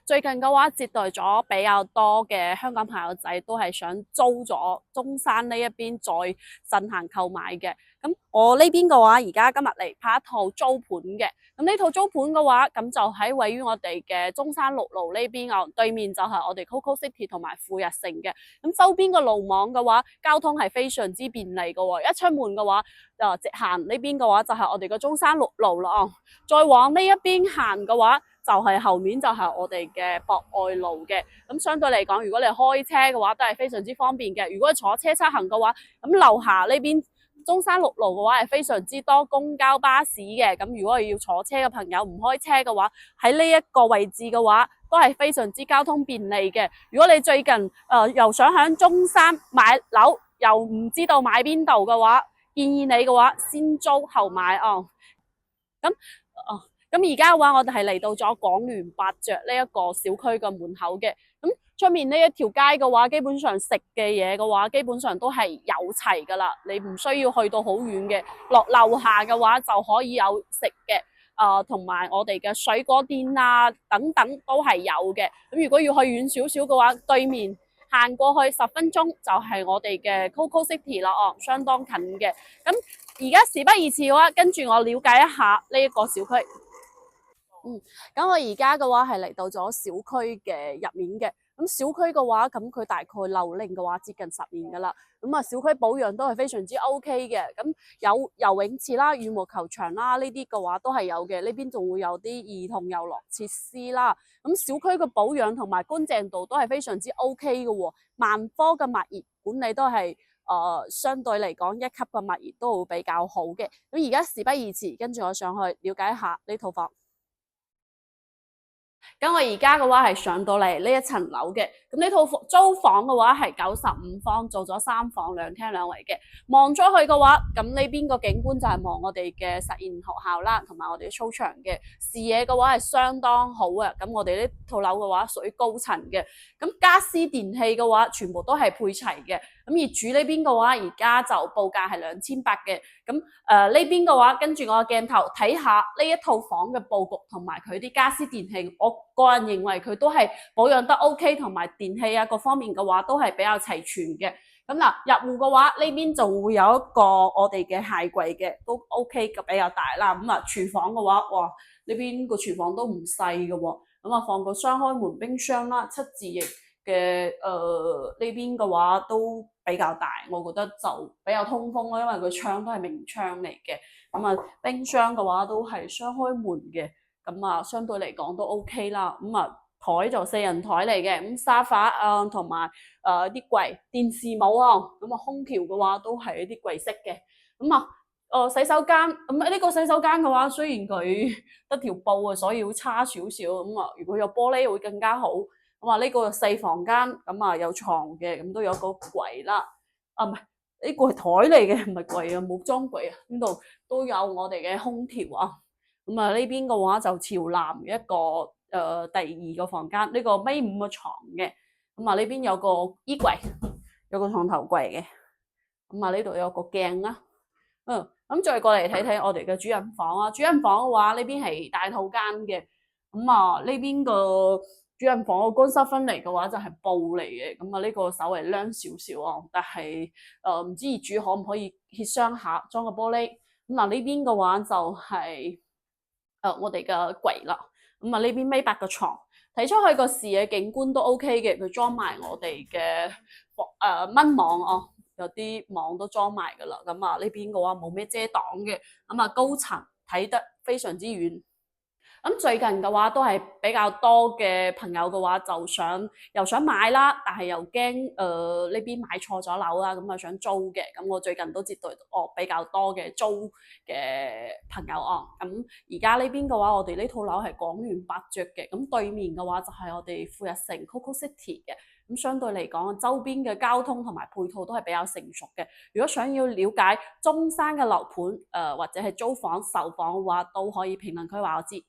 最近嘅話，接待咗比較多嘅香港朋友仔，都係想租咗中山呢一邊再進行購買嘅。咁我呢邊嘅話，而家今日嚟拍一套租盤嘅。咁呢套租盤嘅話，咁就喺位於我哋嘅中山六路呢邊啊，對面就係我哋 Coco City 同埋富日城嘅。咁周邊嘅路網嘅話，交通係非常之便利嘅喎。一出門嘅話，直行呢邊嘅話就係我哋嘅中山六路啦哦。再往呢一邊行嘅話，就係後面就係我哋嘅博愛路嘅。咁相對嚟講，如果你開車嘅話，都係非常之方便嘅。如果坐車出行嘅話，咁樓下呢邊中山六路嘅話係非常之多公交巴士嘅。咁如果係要坐車嘅朋友唔開車嘅話，喺呢一個位置嘅話，都係非常之交通便利嘅。如果你最近又想喺中山買樓，又唔知道買邊度嘅話，建議你嘅話先租後買哦。咁而家嘅話，我哋係嚟到咗廣聯伯爵呢一個小區嘅門口嘅。咁出面呢一條街嘅話，基本上食嘅嘢嘅話，基本上都係有齊噶啦，你唔需要去到好遠嘅，落樓下嘅話就可以有食嘅。同埋我哋嘅水果店啊等等都係有嘅。咁如果要去遠少少嘅話，對面行過去10分鐘就係我哋嘅 Coco City 啦，相當近嘅。咁而家事不宜遲嘅話，跟住我了解一下呢一個小區。咁我而家嘅話係嚟到咗小區嘅入面嘅。咁小區嘅話，咁佢大概樓齡嘅話接近10年噶啦。咁小區保養都係非常之 OK 嘅。咁有游泳池啦、羽毛球場啦，呢啲嘅話都係有嘅。呢邊仲會有啲兒童遊樂設施啦。咁小區嘅保養同埋乾淨度都係非常之 OK 嘅喎。萬科嘅物業管理都係相對嚟講1級嘅物業都會比較好嘅。咁而家事不宜遲，跟住我上去了解一下呢套房。咁我而家嘅話係上到嚟呢一層樓嘅。咁呢套租房嘅話係95方，做咗3房2廳2衛嘅。望咗去嘅話，咁呢邊個景觀就係望我哋嘅實驗學校啦，同埋我哋操場嘅視野嘅話係相當好嘅。咁我哋呢套樓嘅話屬於高層嘅。咁家私電器嘅話全部都係配齊嘅。咁業主呢邊嘅話而家就報價係2800嘅。咁呢邊嘅話，跟住我嘅鏡頭睇下呢一套房嘅佈局同埋佢啲家私電器，我個人認為佢都係保養得 OK， 同埋電器啊各方面嘅話都係比較齊全嘅。咁嗱，入戶嘅話呢邊仲會有一個我哋嘅鞋櫃嘅，都 OK 嘅，比較大啦。咁廚房嘅話，哇，呢邊個廚房都唔細嘅喎。咁放個雙開門冰箱啦，7字形嘅呢邊嘅話都比較大，我覺得就比較通風啦，因為個窗都係明窗嚟嘅。冰箱嘅話都係雙開門嘅。相對嚟講都 OK 啦。台就4人台嚟嘅。咁沙發同埋啲櫃，電視冇啊。空調嘅話都係一啲櫃式嘅。洗手間，呢個洗手間嘅話，雖然佢得條布啊，所以會差少少。如果有玻璃會更加好。呢個細房間，有床嘅，咁都有個櫃啦。唔係，呢個係台嚟嘅，唔係櫃啊，冇裝櫃啊。呢度都有我哋嘅空調啊。呢邊嘅話就朝南一個第2個房間，呢個尾5個床嘅。呢邊有個衣櫃，有個床頭櫃嘅。呢度有個鏡啦。咁再過嚟睇睇我哋嘅主人房啊。主人房嘅話，呢邊係大套間嘅。呢邊個主人房嘅乾濕分離嘅話就係布嚟嘅。呢個稍微靚少少啊，但係唔知業主可唔可以協商下裝個玻璃。呢邊嘅話就係我哋嘅櫃啦。呢邊尾8個床，睇出去個視野景觀都 OK 嘅。佢裝埋我哋嘅蚊網啊，有啲網都裝埋噶啦。呢邊嘅話冇咩遮擋嘅。高層睇得非常之遠。最近嘅話都係比較多嘅朋友嘅話就又想買啦，但係又驚呢邊買錯咗樓啦，想租嘅。我最近都接待比較多嘅租嘅朋友啊。而家呢邊嘅話，我哋呢套樓係廣聯伯爵嘅。對面嘅話就係我哋富日城 Coco City 嘅。相對嚟講，周邊嘅交通同埋配套都係比較成熟嘅。如果想要了解中山嘅樓盤或者係租房售房嘅話，都可以評論區話我知。